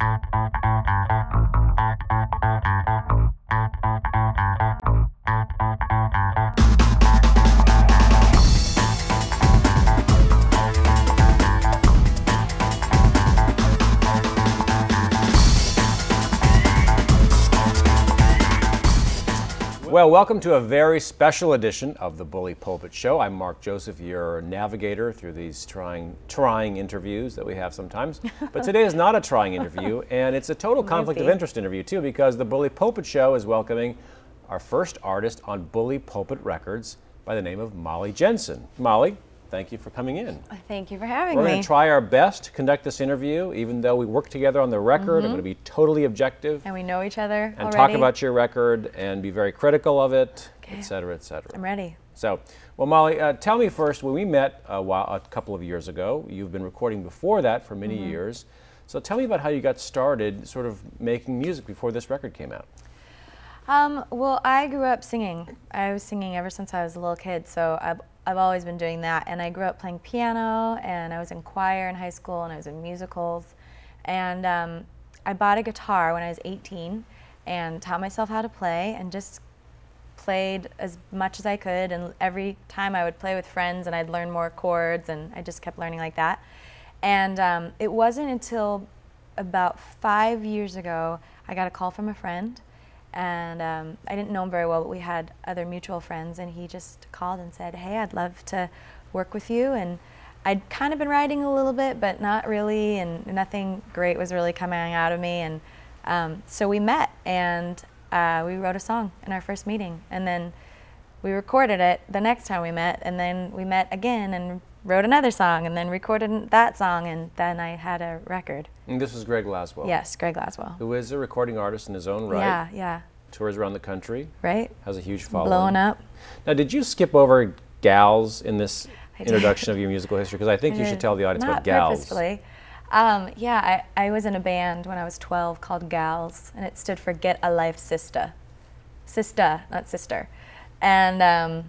Well, welcome to a very special edition of the Bully Pulpit Show. I'm Mark Joseph, your navigator through these trying interviews that we have sometimes. But today is not a trying interview, and it's a total conflict of interest interview too, because the Bully Pulpit Show is welcoming our first artist on Bully Pulpit Records by the name of Molly Jenson. Molly, thank you for coming in. Thank you for having me. We're going to try our best to conduct this interview, even though we work together on the record. I'm going to be totally objective. And we know each other and already. Talk about your record and be very critical of it, et cetera, et cetera. I'm ready. So, well, Molly, tell me first, when we met a couple of years ago, you've been recording before that for many years. So tell me about how you got started sort of making music before this record came out. Well, I grew up singing. I was singing ever since I was a little kid, so I've always been doing that. And I grew up playing piano, and I was in choir in high school, and I was in musicals. And I bought a guitar when I was 18 and taught myself how to play and just played as much as I could. And every time I would play with friends and I'd learn more chords, and I just kept learning like that. And it wasn't until about 5 years ago I got a call from a friend. And I didn't know him very well, but we had other mutual friends, and he just called and said, hey, I'd love to work with you. And I'd kind of been writing a little bit, but not really, and nothing great was really coming out of me. And so we met, and we wrote a song in our first meeting, and then we recorded it the next time we met, and then we met again and wrote another song, and then recorded that song, and then I had a record. And this is Greg Laswell. Yes, Greg Laswell. Who is a recording artist in his own right. Yeah, yeah. Tours around the country. Right. Has a huge following. Blowing up. Now, did you skip over gals in this introduction of your musical history? Because I think you should tell the audience about gals. Not purposefully. Yeah, I was in a band when I was 12 called Gals, and it stood for Get a Life Sista. Sista, not sister. And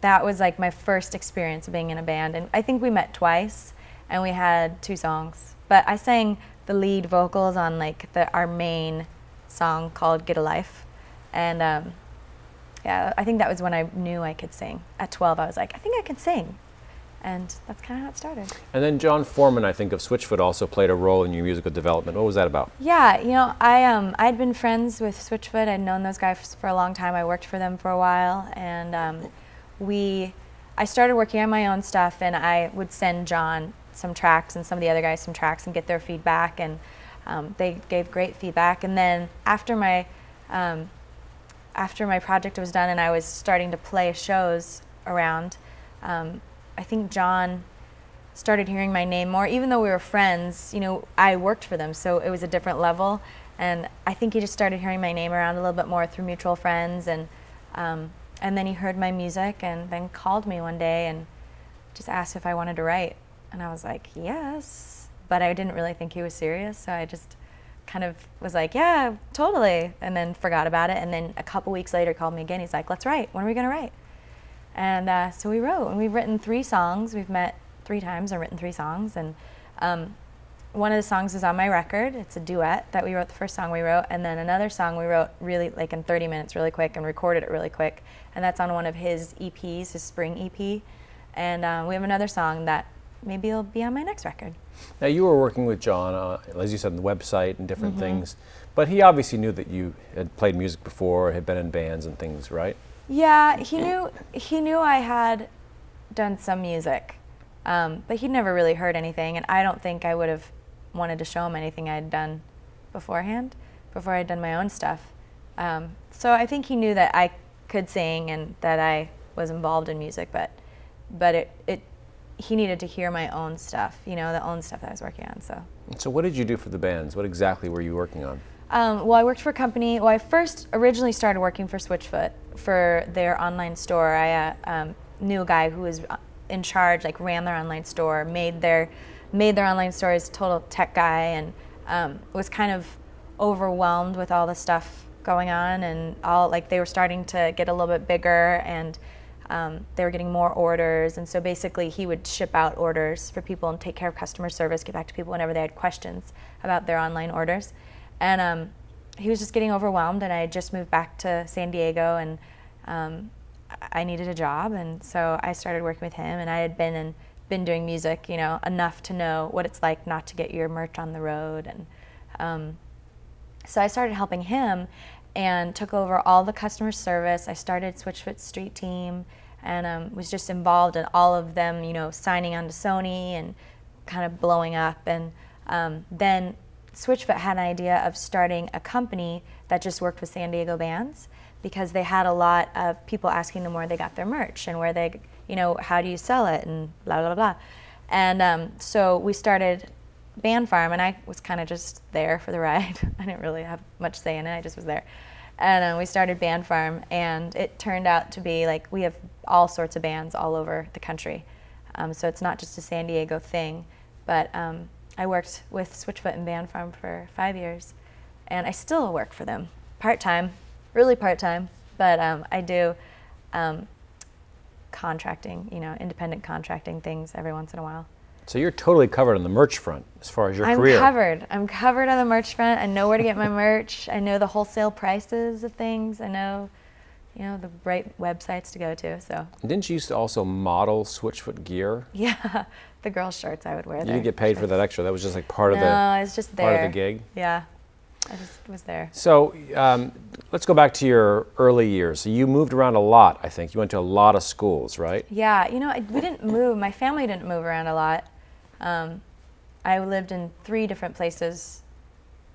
that was like my first experience of being in a band. And I think we met twice, and we had 2 songs. But I sang the lead vocals on like our main song called Get a Life. And yeah, I think that was when I knew I could sing. At 12, I was like, I think I can sing. And that's kind of how it started. And then John Foreman, I think, of Switchfoot also played a role in your musical development. What was that about? Yeah, you know, I'd been friends with Switchfoot. I'd known those guys for a long time. I worked for them for a while. And I started working on my own stuff, and I would send John some tracks and some of the other guys some tracks and get their feedback. And they gave great feedback. And then after my project was done and I was starting to play shows around, I think John started hearing my name more. Even though we were friends, you know, I worked for them, so it was a different level. And I think he just started hearing my name around a little bit more through mutual friends. And then he heard my music and then called me one day and just asked if I wanted to write. And I was like, yes. But I didn't really think he was serious, so I just kind of was like, yeah, totally. And then forgot about it. And then a couple weeks later, he called me again. He's like, let's write. When are we going to write? And so we wrote, and we've written 3 songs. We've met 3 times and written 3 songs. And one of the songs is on my record. It's a duet that we wrote, the first song we wrote. And then another song we wrote really like in 30 minutes really quick and recorded it really quick. And that's on one of his EPs, his spring EP. And we have another song that maybe will be on my next record. Now, you were working with John, as you said, on the website and different things. But he obviously knew that you had played music before, had been in bands and things, right? Yeah, he knew I had done some music, but he'd never really heard anything, and I don't think I would have wanted to show him anything I'd done beforehand, before I'd done my own stuff. So I think he knew that I could sing and that I was involved in music, but he needed to hear my own stuff, you know, the own stuff that I was working on. So what did you do for the bands? What exactly were you working on? Well, I worked for a company. Well, I first originally started working for Switchfoot for their online store. I knew a guy who was in charge, like ran their online store, made their online store. He's a total tech guy, and was kind of overwhelmed with all the stuff going on, and all like they were starting to get a little bit bigger, and they were getting more orders, and so basically he would ship out orders for people and take care of customer service, get back to people whenever they had questions about their online orders. And he was just getting overwhelmed, and I had just moved back to San Diego, and I needed a job, and so I started working with him, and I had been doing music, you know, enough to know what it's like not to get your merch on the road. And so I started helping him and took over all the customer service. I started Switchfoot Street Team, and was just involved in all of them, you know, signing on to Sony and kind of blowing up. And then Switchfoot had an idea of starting a company that just worked with San Diego bands, because they had a lot of people asking them where they got their merch and where they, you know, how do you sell it and blah, blah, blah. And so we started Band Farm, and I was kind of just there for the ride. I didn't really have much say in it, I just was there. And we started Band Farm, and it turned out to be like, we have all sorts of bands all over the country. So it's not just a San Diego thing, but I worked with Switchfoot and Band Farm for 5 years, and I still work for them, part-time, really part-time, but I do contracting, you know, independent contracting things every once in a while. So you're totally covered on the merch front as far as your career. I'm covered on the merch front. I know where to get my merch. I know the wholesale prices of things. I know, you know, the right websites to go to. So. Didn't you used to also model Switchfoot gear? Yeah, the girls' shirts I would wear. You didn't get paid for that extra. That was just like part of the. No, it's just there. Part of the gig. Yeah, I just was there. So let's go back to your early years. So you moved around a lot. I think you went to a lot of schools, right? Yeah, you know, we didn't move. My family didn't move around a lot. I lived in 3 different places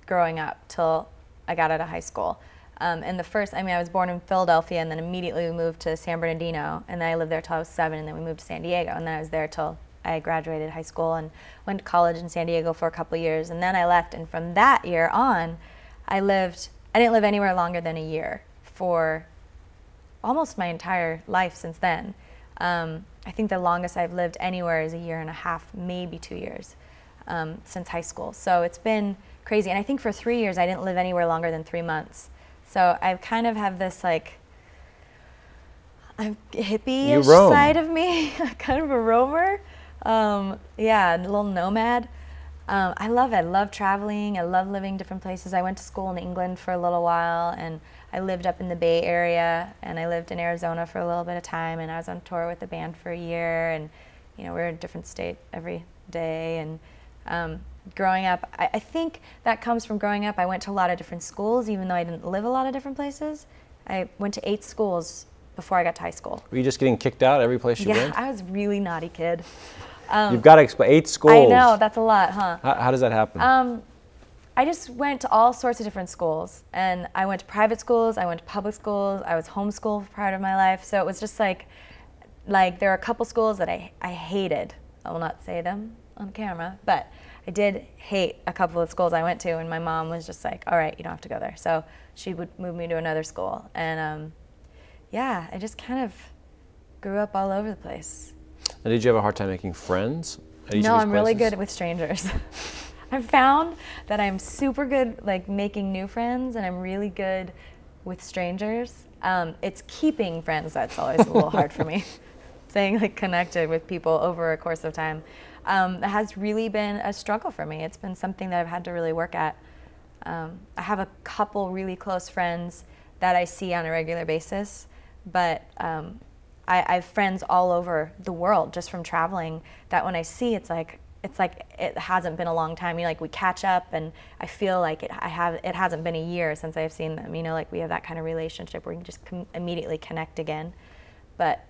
growing up till I got out of high school. And the first, I mean, I was born in Philadelphia, and then immediately we moved to San Bernardino, and then I lived there till I was 7, and then we moved to San Diego, and then I was there till I graduated high school and went to college in San Diego for a couple of years, and then I left, and from that year on, I didn't live anywhere longer than a year for almost my entire life since then. I think the longest I've lived anywhere is 1.5 years, maybe 2 years, since high school. So it's been crazy. And I think for 3 years, I didn't live anywhere longer than 3 months. So I kind of have this like hippie-ish side of me, kind of a roamer. Yeah, a little nomad. I love it. I love traveling. I love living different places. I went to school in England for a little while, and I lived up in the Bay Area, and I lived in Arizona for a little bit of time, and I was on tour with the band for a year, and you know, we were in a different state every day. And growing up, I think that comes from growing up. I went to a lot of different schools, even though I didn't live a lot of different places. I went to 8 schools before I got to high school. Were you just getting kicked out every place you went? Yeah, I was a really naughty kid. You've got to explain 8 schools. I know, that's a lot, huh? How does that happen? I just went to all sorts of different schools, and I went to private schools, I went to public schools, I was homeschooled for part of my life, so it was just like there are a couple schools that I hated. I will not say them on camera, but I did hate a couple of schools I went to, and my mom was just like, all right, you don't have to go there. So she would move me to another school, and yeah, I just kind of grew up all over the place. Now, did you have a hard time making friends at each No, of these I'm really places? good with strangers. I've found that I'm super good like making new friends, and I'm really good with strangers. It's keeping friends that's always a little hard for me. Staying like connected with people over a course of time. It has really been a struggle for me. It's been something that I've had to really work at. I have a couple really close friends that I see on a regular basis, but I have friends all over the world just from traveling that when I see, it's like it hasn't been a long time. You know, like we catch up, and I feel like it hasn't been a year since I've seen them. You know, like we have that kind of relationship where you can just immediately connect again. But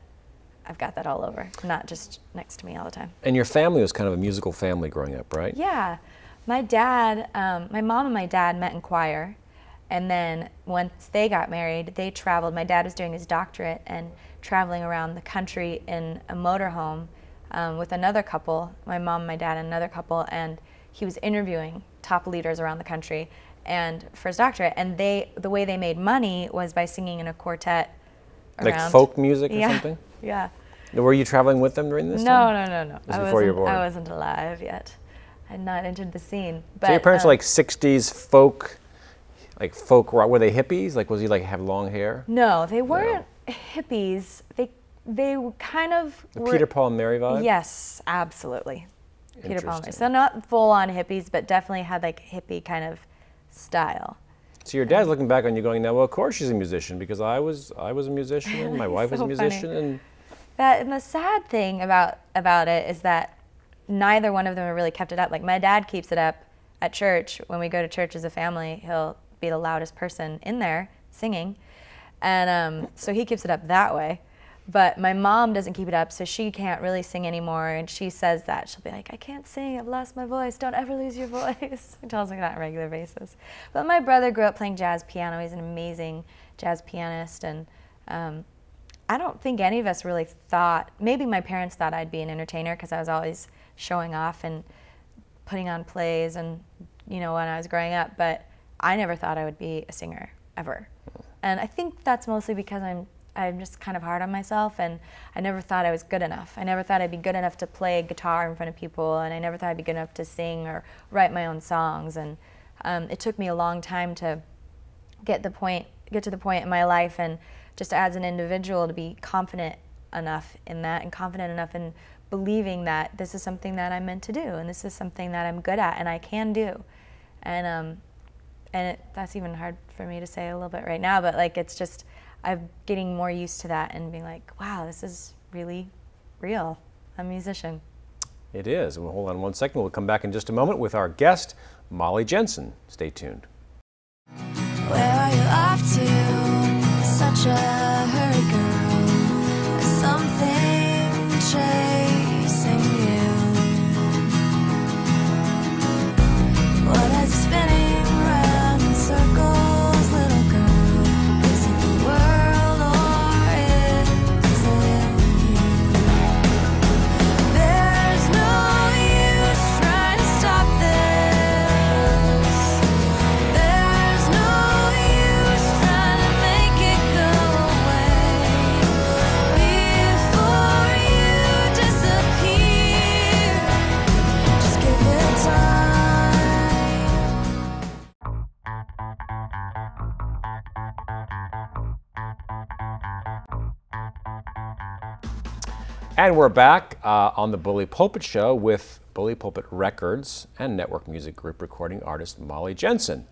I've got that all over, not just next to me all the time. And your family was kind of a musical family growing up, right? Yeah, my dad, my mom and my dad met in choir, and then once they got married, they traveled. My dad was doing his doctorate and traveling around the country in a motorhome with another couple, my mom, my dad, and another couple, and he was interviewing top leaders around the country and for his doctorate, and the way they made money was by singing in a quartet around. Like folk music or something? Yeah. Were you traveling with them during this time? No. This was before you were born. I wasn't alive yet. I had not entered the scene. But, so your parents were like 60s folk, like folk rock. Were they hippies? Like, was he like have long hair? No, they weren't hippies. They kind of The Peter, Paul, and Mary vibe? Yes, absolutely. Peter, Paul, and Mary. Interesting. So not full-on hippies, but definitely had like hippie kind of style. So your dad's looking back on you going, now, well, of course she's a musician, because I was a musician, and my wife was a So musician, funny. and And the sad thing about it is that neither one of them have really kept it up. Like my dad keeps it up at church. When we go to church as a family, he'll be the loudest person in there singing. And so he keeps it up that way. But my mom doesn't keep it up, so she can't really sing anymore. And she says that. She'll be like, I can't sing, I've lost my voice. Don't ever lose your voice. She tells me that on a regular basis. But my brother grew up playing jazz piano. He's an amazing jazz pianist. And I don't think any of us really thought, maybe my parents thought I'd be an entertainer because I was always showing off and putting on plays and, you know, when I was growing up. But I never thought I would be a singer, ever. And I think that's mostly because I'm just kind of hard on myself, and I never thought I was good enough. I never thought I'd be good enough to play guitar in front of people, and I never thought I'd be good enough to sing or write my own songs. And it took me a long time to get to the point in my life, and just as an individual to be confident enough in that, and confident enough in believing that this is something that I'm meant to do, and this is something that I'm good at and I can do. And that's even hard for me to say a little bit right now, but like it's just, I'm getting more used to that and being like, wow, this is really real. I'm a musician. it is. Well, hold on one second. We'll come back in just a moment with our guest, Molly Jenson. Stay tuned. Where are you off to? Such a hurry, girl. There's something chasing you. What has you spinning round in circles, little girl? Is it the world or is it you? There's no use trying to stop this. There's no use trying to make it go away before you disappear. Just give it time. And we're back on the Bully Pulpit Show with Bully Pulpit Records and Network Music Group recording artist Molly Jenson.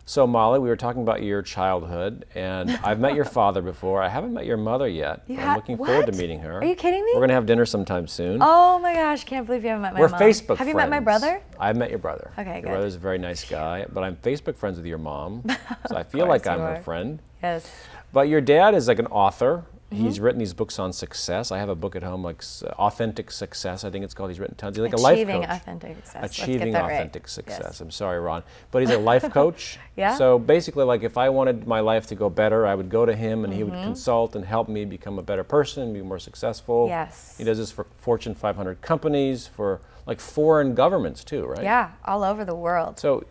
So Molly, we were talking about your childhood, and I've met your father before. I haven't met your mother yet. You but I'm ha- looking forward to what? meeting her. Are you kidding me? We're going to have dinner sometime soon. Oh my gosh, can't believe you haven't met my We're mom. Facebook Have you friends. met my brother? I've met your brother. Okay, Your good. brother's a very nice guy, but I'm Facebook friends with your mom, so I feel course like I'm you her are. friend. Yes. But your dad is like an author. Mm-hmm. He's written these books on success. I have a book at home, like Authentic Success, I think it's called. He's written tons. He's like a life Achieving coach. authentic success. Let's get Achieving that right. authentic success. Yes. I'm sorry, Ron. But he's a life coach. Yeah? So basically, like if I wanted my life to go better, I would go to him and he Mm-hmm. would consult and help me become a better person and be more successful. Yes. He does this for Fortune 500 companies, for like foreign governments too, right? Yeah, all over the world. So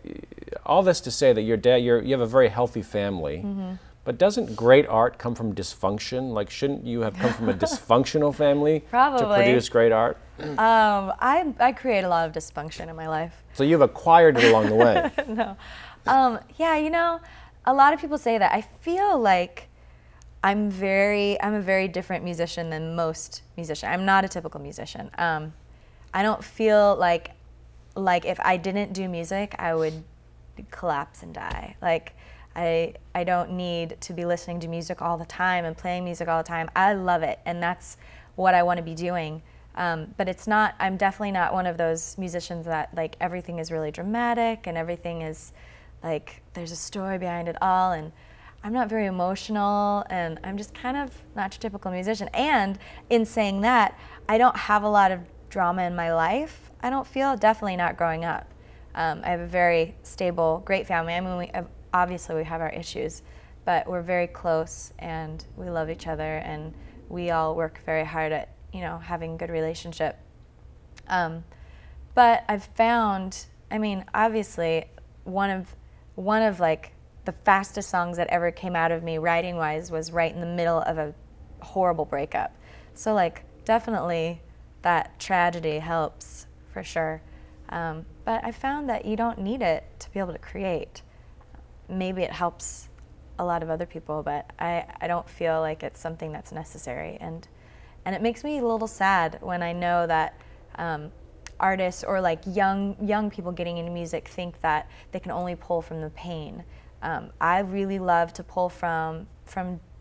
all this to say that your dad, you have a very healthy family. Mm-hmm. But doesn't great art come from dysfunction? Like, shouldn't you have come from a dysfunctional family to Probably. produce great art? I create a lot of dysfunction in my life. So you've acquired it along the way. No. Yeah, you know, a lot of people say that. I feel like I'm a very different musician than most musicians. I'm not a typical musician. I don't feel like if I didn't do music, I would collapse and die. Like, I don't need to be listening to music all the time and playing music all the time. I love it, and that's what I want to be doing. But it's not, I'm definitely not one of those musicians that like everything is really dramatic and everything is like there's a story behind it all, and I'm not very emotional, and I'm just kind of not your typical musician. And in saying that, I don't have a lot of drama in my life. I don't feel, definitely not growing up. I have a very stable, great family. I mean, obviously we have our issues, but we're very close and we love each other, and we all work very hard at, you know, having a good relationship. But I've found, I mean, obviously one of like the fastest songs that ever came out of me writing wise was right in the middle of a horrible breakup. So like definitely that tragedy helps for sure. But I found that you don't need it to be able to create. Maybe it helps a lot of other people, but I don't feel like it's something that's necessary. And And it makes me a little sad when I know that artists or like young people getting into music think that they can only pull from the pain. I really love to pull from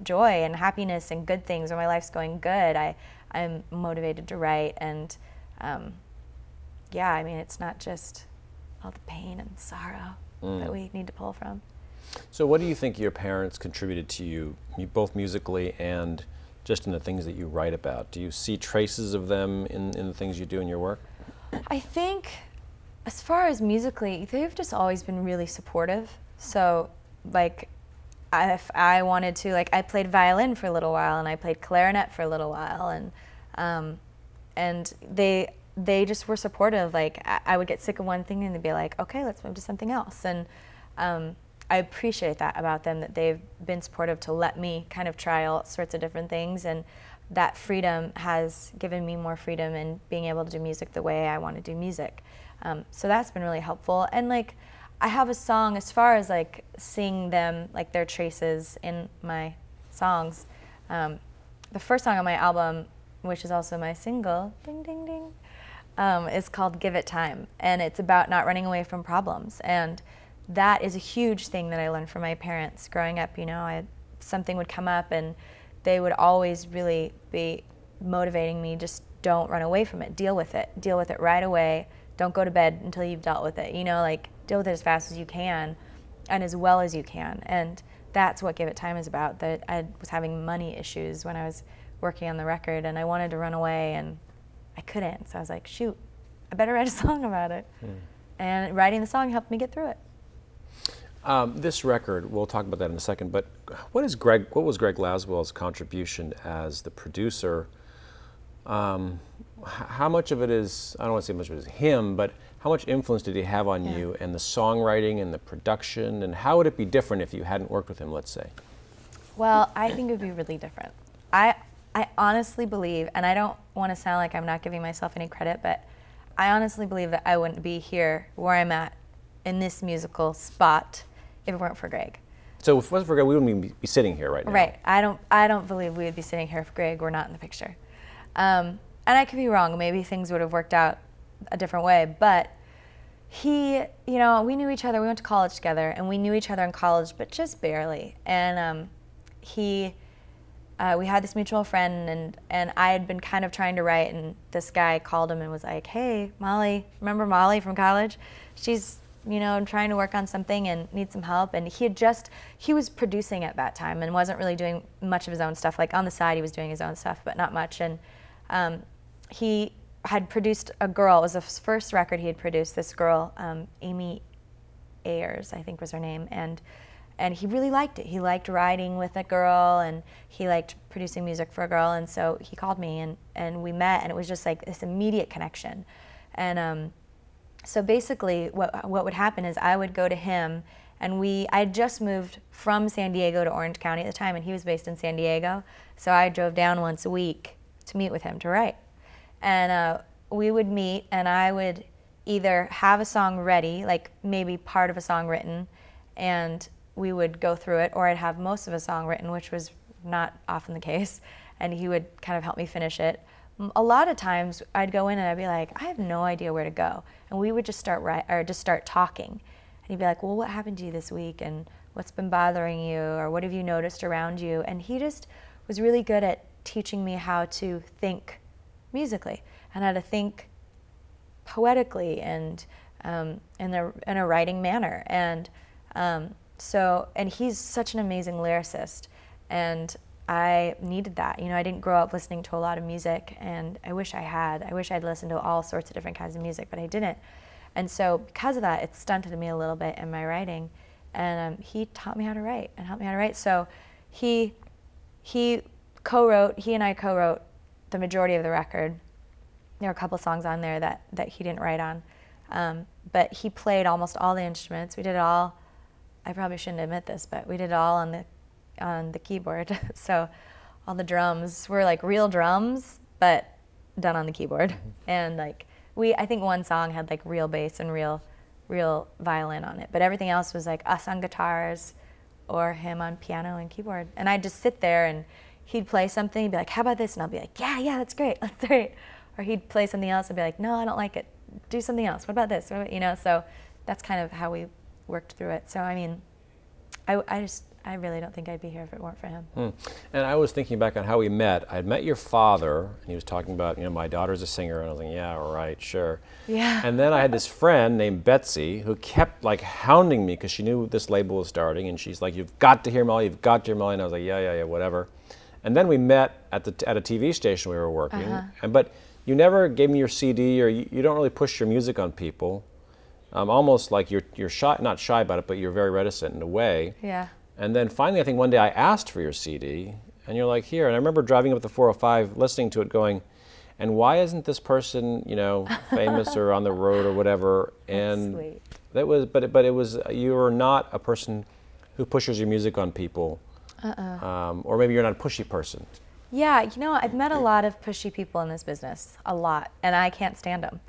joy and happiness and good things. When my life's going good, I'm motivated to write. And yeah, I mean, it's not just all the pain and sorrow that we need to pull from. So what do you think your parents contributed to you both musically and just in the things that you write about? Do you see traces of them in the things you do in your work? I think as far as musically, they've just always been really supportive. So like if I wanted to, like I played violin for a little while and I played clarinet for a little while, and they just were supportive. Like I would get sick of one thing and they'd be like, okay, let's move to something else. And I appreciate that about them, that they've been supportive to let me kind of try all sorts of different things, and that freedom has given me more freedom in being able to do music the way I want to do music. So that's been really helpful. And like, I have a song, as far as like seeing them, like their traces in my songs. The first song on my album, which is also my single, ding, ding, ding, is called Give It Time. And it's about not running away from problems. And that is a huge thing that I learned from my parents growing up. You know, something would come up and they would always really be motivating me, just don't run away from it, deal with it right away, don't go to bed until you've dealt with it, you know, like deal with it as fast as you can and as well as you can. And that's what Give It Time is about. That I was having money issues when I was working on the record and I wanted to run away and I couldn't, so I was like, shoot, I better write a song about it. And writing the song helped me get through it. This record, we'll talk about that in a second, but what was Greg Laswell's contribution as the producer? How much of it is, I don't want to say much of it is him, but how much influence did he have on you and the songwriting and the production, and how would it be different if you hadn't worked with him, let's say? Well, I think it would be really different. I honestly believe, and I don't want to sound like I'm not giving myself any credit, but I honestly believe that I wouldn't be here where I'm at in this musical spot if it weren't for Greg. So if it wasn't for Greg, we wouldn't be sitting here right now. Right. I don't believe we would be sitting here if Greg were not in the picture. And I could be wrong. Maybe things would have worked out a different way. But he, you know, we knew each other. We went to college together, and we knew each other in college, but just barely. And we had this mutual friend, and I had been kind of trying to write, and this guy called him and was like, hey, Molly, remember Molly from college? She's, you know, I'm trying to work on something and need some help. And he was producing at that time and wasn't really doing much of his own stuff. Like on the side, he was doing his own stuff, but not much. And he had produced a girl. It was the first record he had produced, this girl, Amy Ayers, I think was her name. And he really liked it. He liked writing with a girl, and he liked producing music for a girl. And so he called me, and we met, and it was just like this immediate connection. And so basically what would happen is I would go to him, and I had just moved from San Diego to Orange County at the time, and he was based in San Diego. So I drove down once a week to meet with him to write. And we would meet, and I would either have a song ready, like maybe part of a song written, and we would go through it, or I'd have most of a song written, which was not often the case, and he would kind of help me finish it. A lot of times I'd go in and I'd be like, I have no idea where to go. And we would just start talking. And he'd be like, well, what happened to you this week? And what's been bothering you? Or what have you noticed around you? And he just was really good at teaching me how to think musically and how to think poetically and in a writing manner. And and he's such an amazing lyricist. And I needed that. You know, I didn't grow up listening to a lot of music, and I wish I had. I wish I'd listened to all sorts of different kinds of music, but I didn't. And so because of that, it stunted me a little bit in my writing. And he taught me how to write and helped me how to write. So he and I co-wrote the majority of the record. There were a couple songs on there that he didn't write on. But he played almost all the instruments. We did it all. I probably shouldn't admit this, but we did it all on the keyboard. So all the drums were like real drums, but done on the keyboard. And like I think one song had like real bass and real violin on it, but everything else was like us on guitars or him on piano and keyboard. And I'd just sit there, and he'd play something, he'd be like, how about this? And I'll be like, yeah, that's great, that's great. Or he'd play something else and be like, no, I don't like it. Do something else. What about this? What about, you know, so that's kind of how we worked through it. So, I mean, I really don't think I'd be here if it weren't for him. And I was thinking back on how we met. I had met your father, and he was talking about, you know, my daughter's a singer, and I was like, yeah, all right, sure. Yeah. And then I had this friend named Betsy who kept like hounding me because she knew this label was starting, and she's like, you've got to hear Molly, you've got to hear Molly. And I was like, yeah, whatever. And then we met at a TV station we were working, but you never gave me your CD, or you don't really push your music on people. Almost like you're shy, not shy about it, but you're very reticent in a way. Yeah. And then finally, I think one day I asked for your CD, and you're like, here. And I remember driving up the 405, listening to it, going, and why isn't this person, you know, famous or on the road or whatever? And That's sweet. that was, but it was, you are not a person who pushes your music on people, or maybe you're not a pushy person. Yeah, you know, I've met a lot of pushy people in this business, a lot, and I can't stand them,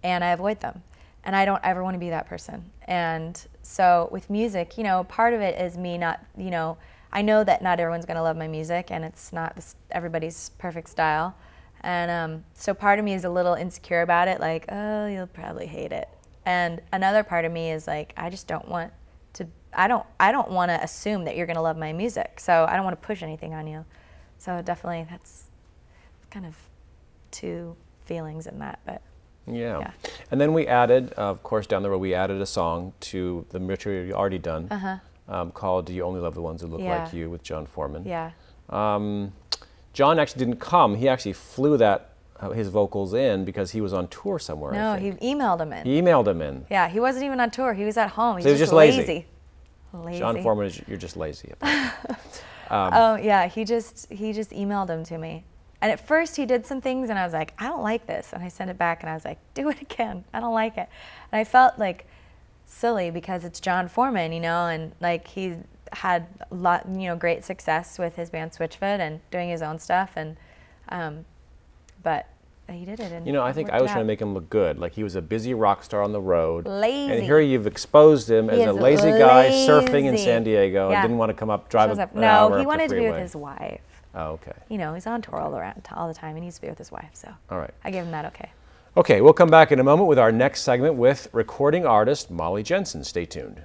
and I avoid them, and I don't ever want to be that person. And so with music, you know, part of it is me not, you know, I know that not everyone's going to love my music, and it's not everybody's perfect style, and so part of me is a little insecure about it, like, oh, you'll probably hate it, and another part of me is like, I just don't want to, I don't want to assume that you're going to love my music, so I don't want to push anything on you. So definitely that's kind of two feelings in that, but yeah. And then we added, of course, down the road, we added a song to the material you'd already done called Do You Only Love the Ones Who Look Like You with John Foreman. Yeah. John actually didn't come. He actually flew his vocals in because he was on tour somewhere, No, I think. he emailed them in. He emailed them in. Yeah, he wasn't even on tour. He was at home. So he was just just lazy. Lazy. John Foreman, you're just lazy. Oh yeah, he just emailed them to me. And at first he did some things and I was like, I don't like this. And I sent it back and I was like, do it again. I don't like it. And I felt like silly because it's John Foreman, you know, and like he had a lot, you know, great success with his band Switchfoot and doing his own stuff. And but he did it. And you know, I think I was trying to make him look good. Like he was a busy rock star on the road. Lazy. And here you've exposed him as a lazy guy surfing in San Diego and didn't want to come up, drive an hour up the freeway. No, he wanted to be with his wife. Oh, okay. You know, he's on tour all the time. He needs to be with his wife, so. All right. I gave him that okay. Okay, we'll come back in a moment with our next segment with recording artist Molly Jenson. Stay tuned.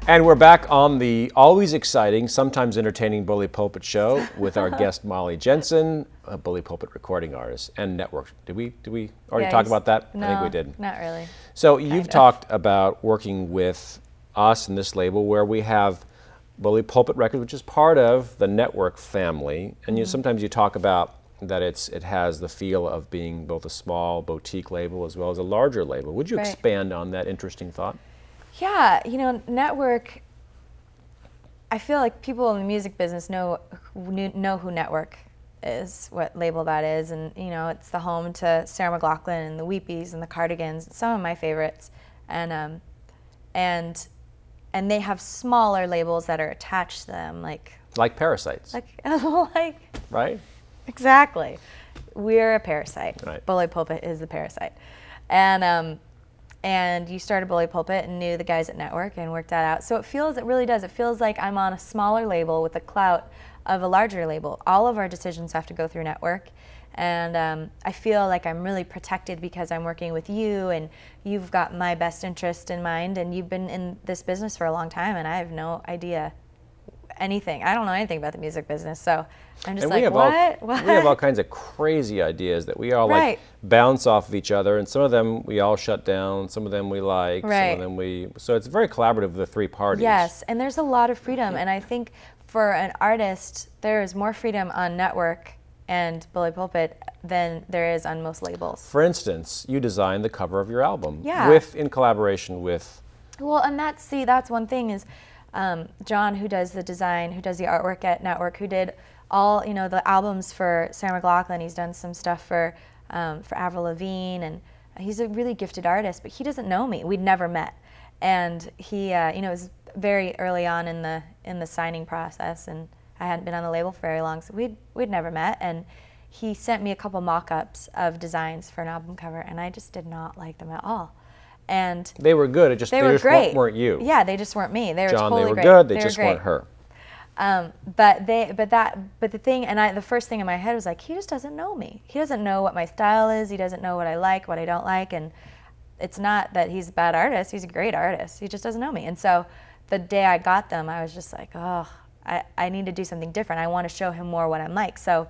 And we're back on the always exciting, sometimes entertaining Bully Pulpit show with our guest Molly Jenson, a Bully Pulpit recording artist and network. Did we already talk about that? No, I think we did. Not really. So you've talked about working with us and this label where we have Bully Pulpit Records, which is part of the network family, and sometimes you talk about that it has the feel of being both a small boutique label as well as a larger label. Would you expand on that interesting thought? Yeah, you know, network, I feel like people in the music business know who Network is, what label that is, and you know, it's the home to Sarah McLachlan and the Weepies and the Cardigans, some of my favorites, and they have smaller labels that are attached to them, like Parasites. Like right? Exactly. We're a parasite. Right. Bully Pulpit is the parasite. And you started Bully Pulpit and knew the guys at Network and worked that out. So it really does. It feels like I'm on a smaller label with the clout of a larger label. All of our decisions have to go through Network. And I feel like I'm really protected because I'm working with you and you've got my best interest in mind and you've been in this business for a long time and I have no idea anything. I don't know anything about the music business, so I'm just like, what? We have all kinds of crazy ideas that we all like bounce off of each other, and some of them we all shut down, some of them we like, some of them so it's very collaborative, the three parties. Yes, and there's a lot of freedom, and I think for an artist, there is more freedom on Network and Bully Pulpit than there is on most labels. For instance, you designed the cover of your album Yeah. in collaboration with. Well, and that's one thing is John, who does the design, who does the artwork at Network, who did all the albums for Sarah McLachlan. He's done some stuff for Avril Lavigne, and he's a really gifted artist. But he doesn't know me. We'd never met, and he it was very early on in the signing process, and I hadn't been on the label for very long, so we'd never met. And he sent me a couple mock-ups of designs for an album cover, and I just did not like them at all. And They were good. They just great. weren't you. Yeah, they just weren't me. They were John, totally they were great. good. They were just great. weren't her. But the thing, and the first thing in my head was like, he just doesn't know me. He doesn't know what my style is. He doesn't know what I like, what I don't like. And it's not that he's a bad artist. He's a great artist. He just doesn't know me. And so the day I got them, I was just like, oh, I need to do something different. I want to show him more what I'm like. So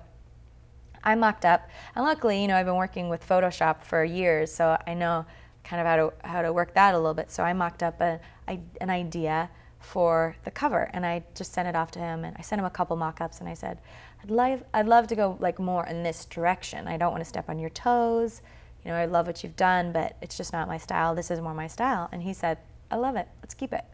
I mocked up, and luckily, I've been working with Photoshop for years, so I know kind of how to work that a little bit. So I mocked up an idea for the cover, and I just sent it off to him, and I sent him a couple mock-ups, and I said, I'd love to go like more in this direction. I don't want to step on your toes. I love what you've done, but it's just not my style. This is more my style. And he said, I love it. Let's keep it.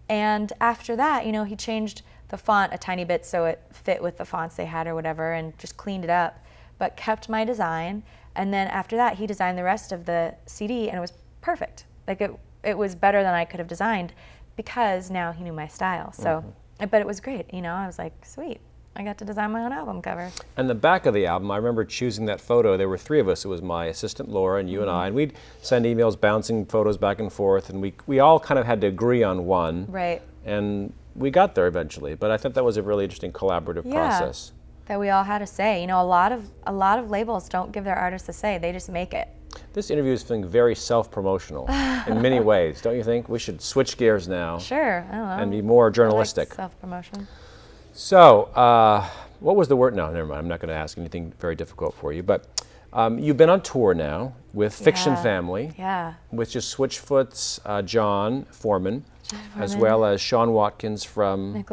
And after that, he changed the font a tiny bit so it fit with the fonts they had or whatever, and just cleaned it up, but kept my design. And then after that, he designed the rest of the CD, and it was perfect. Like it was better than I could have designed because now he knew my style. So, but it was great. I was like, sweet. I got to design my own album cover. And the back of the album, I remember choosing that photo. There were three of us. It was my assistant Laura and you and I, and we'd send emails bouncing photos back and forth, and we all kind of had to agree on one. Right. And we got there eventually. But I thought that was a really interesting collaborative process. That we all had a say. A lot of labels don't give their artists a say. They just make it. This interview is feeling very self-promotional in many ways, don't you think? We should switch gears now. Sure. I don't know. And be more journalistic. I like self-promotion. So, what was the word? No, never mind. I'm not going to ask anything very difficult for you. But you've been on tour now with Fiction Family. Yeah. Nickel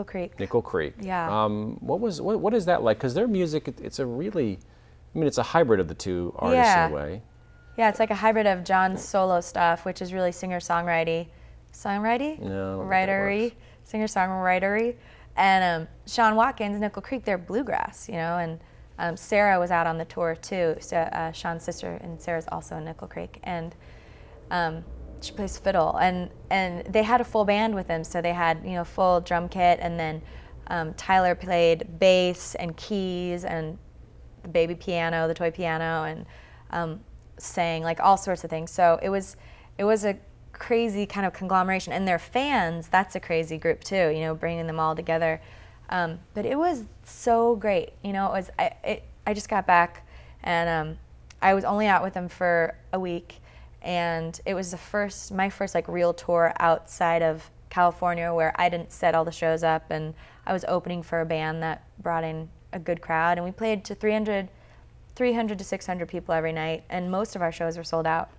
Creek. Nickel Creek. Yeah. What is that like? Because their music, it's a hybrid of the two artists in a way. Yeah, it's like a hybrid of John's solo stuff, which is really singer-songwritery. No. Writery. Singer-songwritery. And Sean Watkins, Nickel Creek, they're bluegrass, and Sarah was out on the tour too. So, Sean's sister, and Sarah's also in Nickel Creek, and she plays fiddle. And they had a full band with them, so they had full drum kit, and then Tyler played bass and keys and the baby piano, the toy piano, and sang like all sorts of things. So it was a crazy kind of conglomeration, and their fans, that's a crazy group too, bringing them all together. But it was so great. I just got back, and I was only out with them for a week, and it was my first like real tour outside of California, where I didn't set all the shows up, and I was opening for a band that brought in a good crowd, and we played to 300 to 600 people every night, and most of our shows were sold out.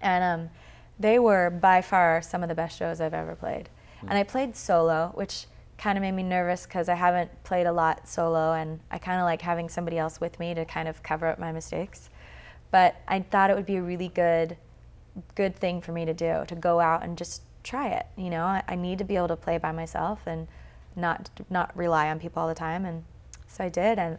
And they were by far some of the best shows I've ever played. And I played solo, which kind of made me nervous because I haven't played a lot solo, and I kind of like having somebody else with me to kind of cover up my mistakes. But I thought it would be a really good thing for me to do, to go out and just try it. I need to be able to play by myself and not rely on people all the time. And so I did, and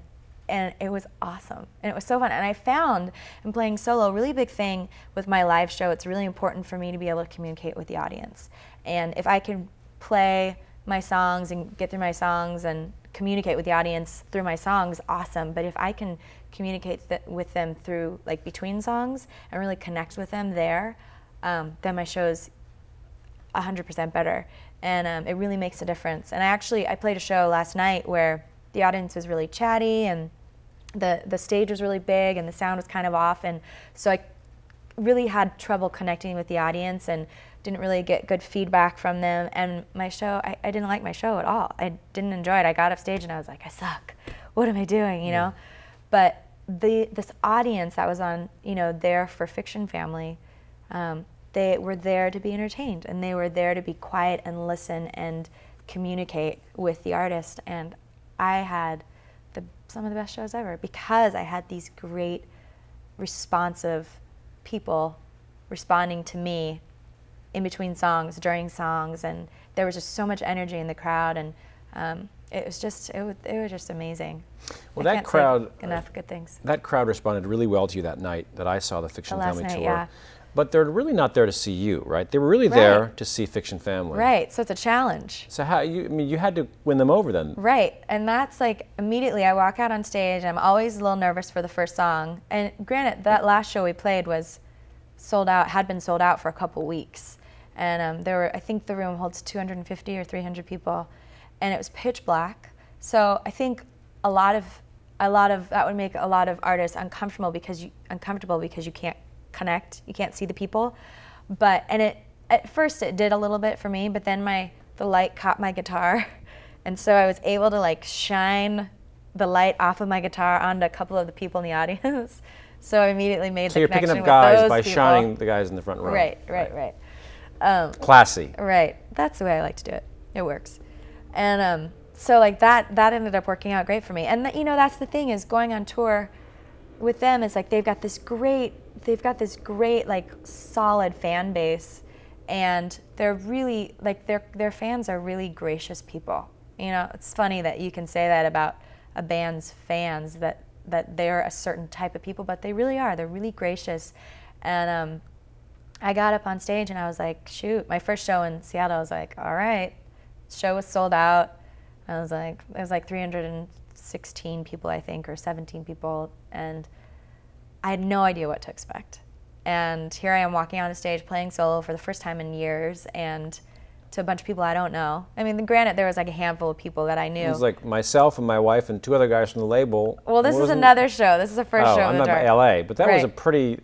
it was awesome, and it was so fun. And I found in playing solo, a really big thing with my live show, it's really important for me to be able to communicate with the audience. And if I can play my songs and get through my songs and communicate with the audience through my songs, awesome. But if I can communicate with them through like between songs and really connect with them there, then my show's 100% better. And it really makes a difference. And I played a show last night where the audience was really chatty, and the stage was really big, and the sound was kind of off, and so I really had trouble connecting with the audience and didn't really get good feedback from them. And my show, I didn't like my show at all. I didn't enjoy it. I got off stage and I was like, I suck. What am I doing, But this audience that was on, there for Fiction Family, they were there to be entertained, and they were there to be quiet and listen and communicate with the artist. And I had the some of the best shows ever because I had these great responsive people responding to me in between songs, during songs, and there was just so much energy in the crowd, and it was just amazing. Well, I that can't crowd, say enough good things. that crowd responded really well to you that night that I saw the Fiction The last Family night, tour. yeah. But they're really not there to see you, right? They were really there to see Fiction Family. Right, so it's a challenge. So how you had to win them over then. Right, and that's like immediately I walk out on stage. I'm always a little nervous for the first song. And granted, that last show we played was sold out, had been sold out for a couple weeks. And there were, I think the room holds 250 or 300 people, and it was pitch black. So I think a lot of that would make a lot of artists uncomfortable because you can't connect, you can't see the people. At first it did a little bit for me, but then the light caught my guitar, and so I was able to like shine the light off of my guitar onto a couple of the people in the audience. So I immediately made the connection with those people. So you're picking up guys by shining the guys in the front row. Right. Classy. Right, that's the way I like to do it. It works. And so like that ended up working out great for me. And that's the thing, is going on tour with them is like they've got this great like solid fan base, and they're really like their fans are really gracious people. It's funny that you can say that about a band's fans, that they're a certain type of people, but they really are. They're really gracious. And I got up on stage and I was like, shoot, my first show in Seattle, I was like, all right. Show was sold out. It was like 316 people, I think, or 17 people, and I had no idea what to expect. And here I am walking on a stage playing solo for the first time in years, and to a bunch of people I don't know. I mean, granted, there was like a handful of people that I knew. It was like myself and my wife and two other guys from the label. Well, this is another show. This is the first show. I'm not in LA, but that was a pretty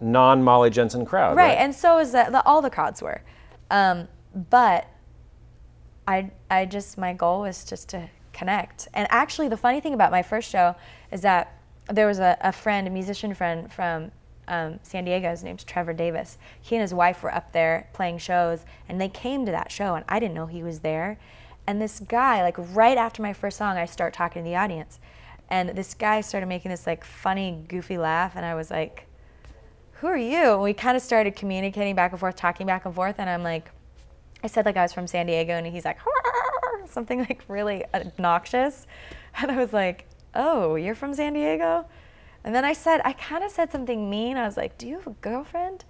non-Molly Jenson crowd. Right, and so is that all the crowds were. But my goal was just to connect. And actually, the funny thing about my first show is that there was a musician friend from San Diego. His name's Trevor Davis. He and his wife were up there playing shows, and they came to that show, and I didn't know he was there. And this guy, like right after my first song, I start talking to the audience, and this guy started making this like funny, goofy laugh, and I was like, "Who are you?" And we kind of started communicating back and forth, talking back and forth, and I said like I was from San Diego, and he's like, something like really obnoxious. And I was like, oh, you're from San Diego? And then I kind of said something mean. I was like, do you have a girlfriend?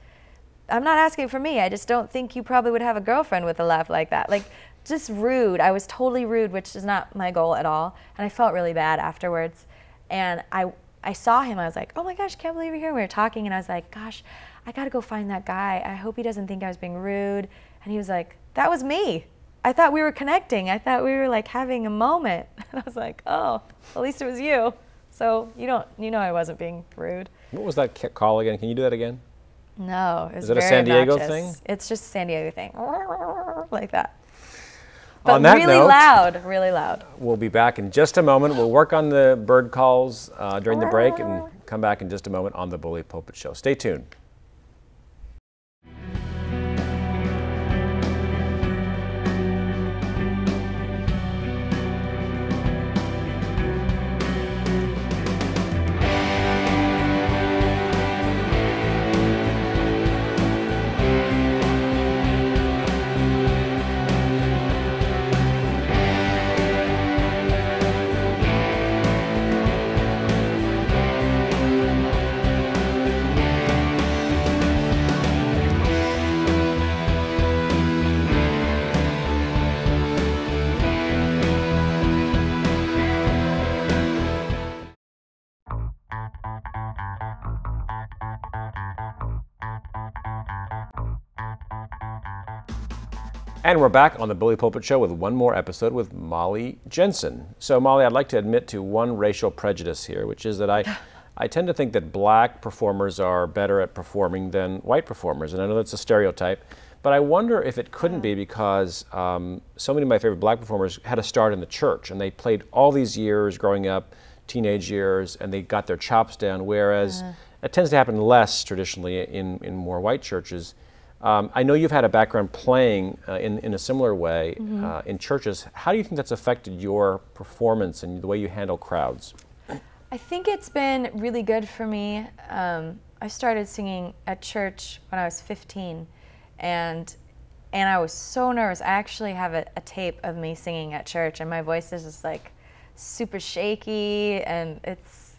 I'm not asking for me. I just don't think you probably would have a girlfriend with a laugh like that. Like, just rude. I was totally rude, which is not my goal at all. And I felt really bad afterwards. And I saw him. I was like, oh my gosh, can't believe you're here. We were talking, and I was like, gosh, I got to go find that guy. I hope he doesn't think I was being rude. And he was like, that was me. I thought we were connecting. I thought we were like having a moment. And I was like, oh, at least it was you. So you know I wasn't being rude. What was that call again? Can you do that again? No, it was Is that a very San Diego obnoxious. thing? It's just a San Diego thing, like that. But On that really note, loud, really loud. We'll be back in just a moment. We'll work on the bird calls during the break and come back in just a moment on the Bully Pulpit Show. Stay tuned. And we're back on the Bully Pulpit Show with one more episode with Molly Jenson. So Molly, I'd like to admit to one racial prejudice here, which is that I tend to think that black performers are better at performing than white performers. And I know that's a stereotype, but I wonder if it couldn't be because so many of my favorite black performers had a start in the church, and they played all these years growing up, teenage years, and they got their chops down, whereas it tends to happen less traditionally in more white churches. I know you've had a background playing in a similar way in churches. How do you think that's affected your performance and the way you handle crowds? I think it's been really good for me. I started singing at church when I was 15, and I was so nervous. I actually have a tape of me singing at church, and my voice is just like super shaky, and it's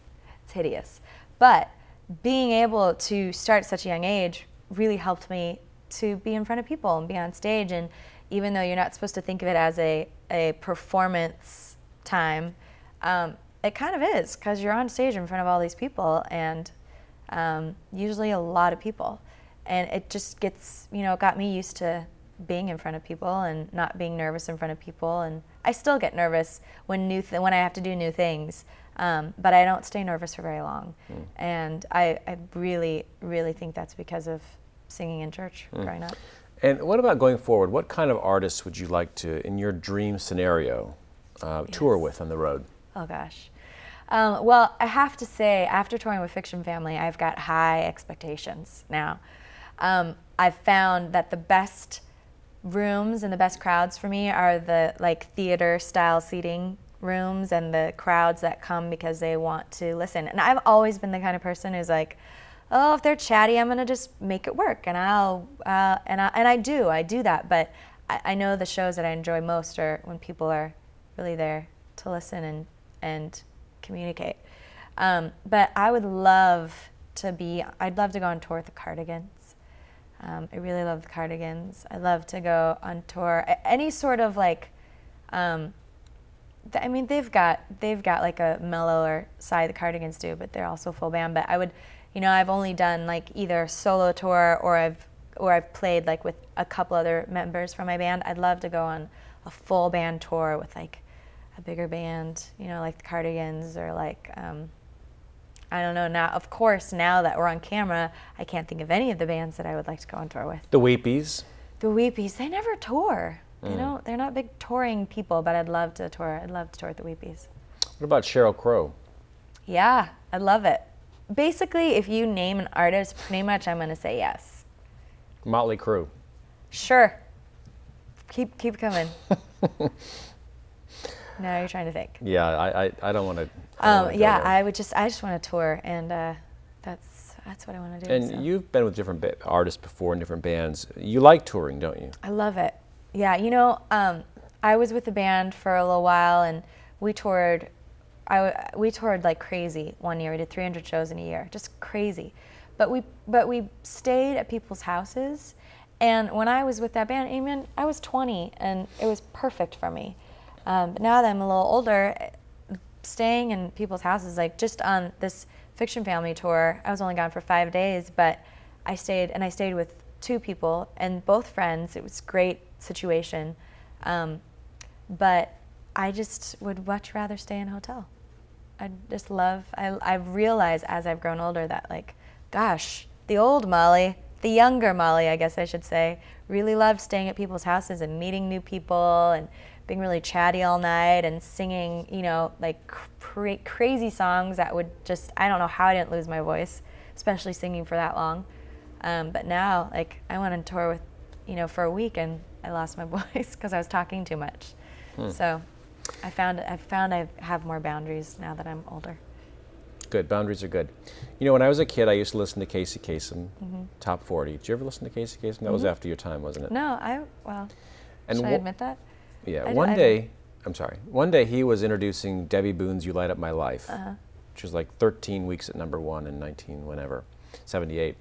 hideous. But being able to start at such a young age really helped me to be in front of people and be on stage. And even though you're not supposed to think of it as a performance time, it kind of is, because you're on stage in front of all these people, and usually a lot of people. And it just gets, got me used to being in front of people and not being nervous in front of people. And I still get nervous when I have to do new things, but I don't stay nervous for very long. And I really, really think that's because of singing in church growing up. And what about going forward? What kind of artists would you like to, in your dream scenario, tour with on the road? Oh gosh. Well, I have to say, after touring with Fiction Family, I've got high expectations now. I've found that the best rooms and the best crowds for me are the theater style seating rooms, and the crowds that come because they want to listen. And I've always been the kind of person who's like, oh, if they're chatty, I'm gonna just make it work, and I do that. But I know the shows that I enjoy most are when people are really there to listen and communicate. But I would love to I'd love to go on tour with the Cardigans. I really love the Cardigans. I'd love to go on tour. Any sort of they've got like a mellower side the Cardigans do, but they're also full band. But I would, I've only done either a solo tour or I've played with a couple other members from my band. I'd love to go on a full band tour with a bigger band, like the Cardigans, or I don't know. Now, of course, now that we're on camera, I can't think of any of the bands that I would like to go on tour with. The Weepies. The Weepies, they never tour. They're not big touring people, but I'd love to tour. I'd love to tour with the Weepies. What about Sheryl Crow? Yeah, I love it. Basically, if you name an artist, pretty much I'm going to say yes. Motley Crue. Sure. Keep coming. Now you're trying to think. Yeah, I don't want to. I just want to tour, and that's what I want to do. And so. you've been with different artists before in different bands. You like touring, don't you? I love it. Yeah, I was with the band for a little while, and we toured. We toured like crazy one year. We did 300 shows in a year, just crazy. But we stayed at people's houses, and when I was with that band, I was 20, and it was perfect for me. But now that I'm a little older, staying in people's houses, just on this Fiction Family tour, I was only gone for 5 days, but I stayed with 2 people, and both friends. It was a great situation. But I just would much rather stay in a hotel. I've realized as I've grown older that gosh, the old Molly, the younger Molly, I guess I should say, really loved staying at people's houses and meeting new people and being really chatty all night and singing, crazy songs that would I don't know how I didn't lose my voice, especially singing for that long. But now, I went on tour with, for a week, and I lost my voice because I was talking too much. So I found I have more boundaries now that I'm older. Good, boundaries are good. When I was a kid, I used to listen to Casey Kasem, Top 40. Did you ever listen to Casey Kasem? That was after your time, wasn't it? No, should I admit that? Yeah, one day he was introducing Debbie Boone's You Light Up My Life, which was 13 weeks at #1 in 78.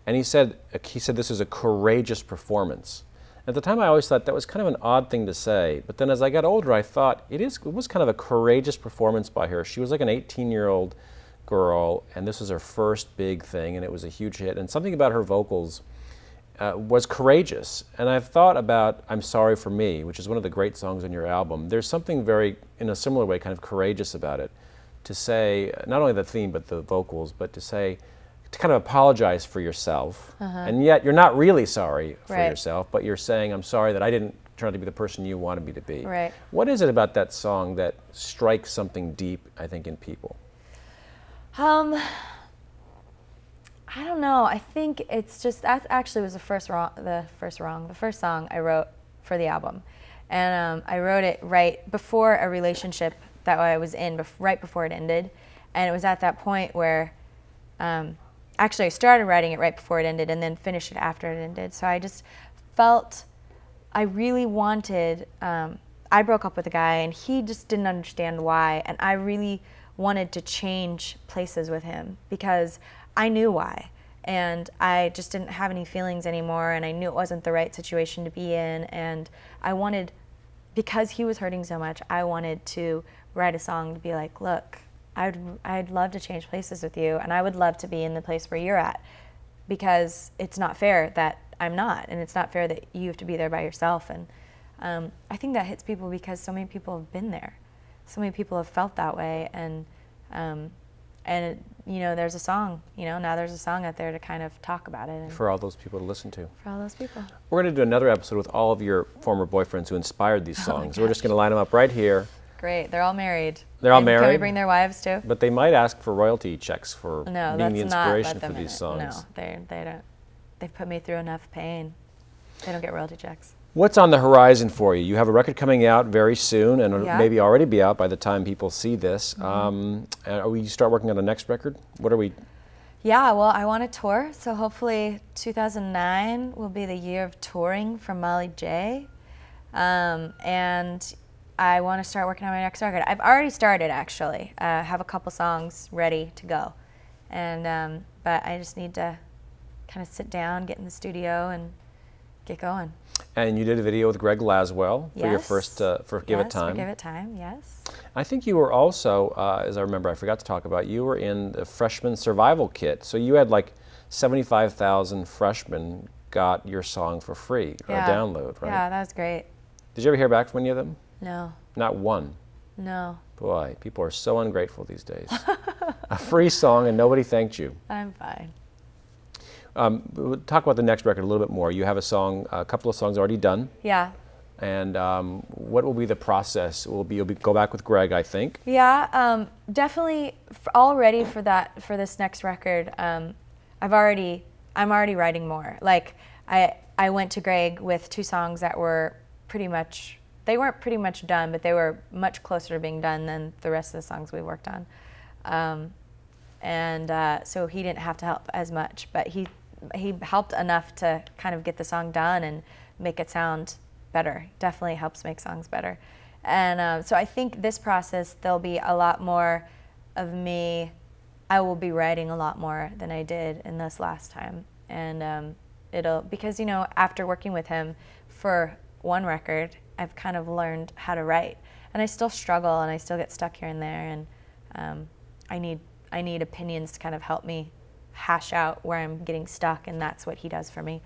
And he said this is a courageous performance. At the time, I always thought that was kind of an odd thing to say, but then as I got older, I thought it was kind of a courageous performance by her. She was like an 18-year-old girl, and this was her first big thing, and it was a huge hit. And something about her vocals was courageous. And I've thought about I'm Sorry for Me, which is one of the great songs on your album. There's something very, in a similar way, kind of courageous about it. To say, not only the theme, but the vocals, but to kind of apologize for yourself. And yet you're not really sorry for yourself, but you're saying, I'm sorry that I didn't turn out to be the person you wanted me to be. Right. What is it about that song that strikes something deep, I think, in people? I don't know. I think it's just that actually was the first song I wrote for the album, and I wrote it right before a relationship that I was in, right before it ended, and it was at that point where, actually I started writing it right before it ended, and then finished it after it ended. So I just felt I really wanted. I broke up with a guy, and he just didn't understand why, and I really wanted to change places with him because I knew why, and I just didn't have any feelings anymore, and I knew it wasn't the right situation to be in, and I wanted, because he was hurting so much, I wanted to write a song to be like, look, I'd love to change places with you, and I would love to be in the place where you're at, because it's not fair that I'm not, and it's not fair that you have to be there by yourself. And I think that hits people because so many people have been there, so many people have felt that way, and you know, there's a song, you know, now there's a song out there to kind of talk about it. And for all those people to listen to. For all those people. We're going to do another episode with all of your former boyfriends who inspired these songs. We're just going to line them up right here. Great, they're all married. They're all And married? Can we bring their wives too? But they might ask for royalty checks for No, being the that's not inspiration let them for in these it. songs. No, they don't. They've put me through enough pain. They don't get royalty checks. What's on the horizon for you? You have a record coming out very soon, and it'll Yeah. maybe already be out by the time people see this. And are we start working on the next record? What are we? Yeah, well, I want to tour, so hopefully 2009 will be the year of touring for Molly J. And I want to start working on my next record. I've already started, actually. I have a couple songs ready to go. And but I just need to kind of sit down, get in the studio, and get going. And you did a video with Greg Laswell for your Yes. first for Give It Yes, Time. for Give It Time, yes. I think you were also, as I remember, I forgot to talk about, you were in the freshman survival kit. So you had like 75,000 freshmen got your song for free, or a download, right? Yeah, that was great. Did you ever hear back from any of them? No, Not one. no, Boy, people are so ungrateful these days. A free song and nobody thanked you. I'm fine. We'll talk about the next record a little bit more. You have a couple of songs already done. Yeah. And what will be the process? You'll go back with Greg, I think. Yeah, definitely. All ready for that, for this next record. I'm already writing more. Like I went to Greg with 2 songs that were they weren't pretty much done, but they were much closer to being done than the rest of the songs we worked on. So he didn't have to help as much, but he helped enough to kind of get the song done and make it sound better. Definitely helps make songs better. And so I think this process, there'll be a lot more of me. I will be writing a lot more than I did in this last time. And because, you know, after working with him for one record, I've kind of learned how to write. And I still struggle, and I still get stuck here and there. And I need opinions to kind of help me hash out where I'm getting stuck, and that's what he does for me.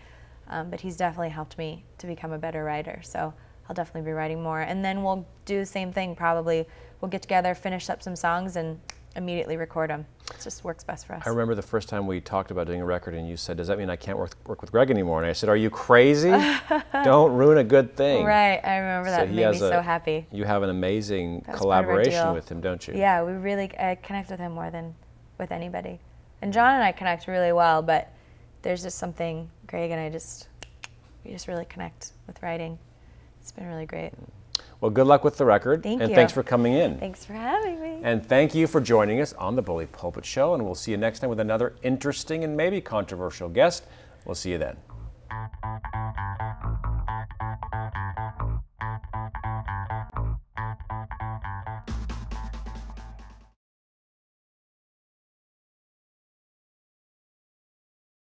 But he's definitely helped me to become a better writer, so I'll definitely be writing more. And then we'll do the same thing, probably. We'll get together, finish up some songs, and immediately record them. It just works best for us. I remember the first time we talked about doing a record, and you said, does that mean I can't work with Greg anymore? And I said, are you crazy? Don't ruin a good thing. Right, I remember that. It made me so happy. You have an amazing That was part of our collaboration deal. with him, don't you? Yeah, I connect with him more than with anybody. And John and I connect really well, but there's just something, Greg and I we just really connect with writing. It's been really great. Well, good luck with the record. Thank and you. thanks for coming in. Thanks for having me. And thank you for joining us on the Bully Pulpit Show, and we'll see you next time with another interesting and maybe controversial guest. We'll see you then.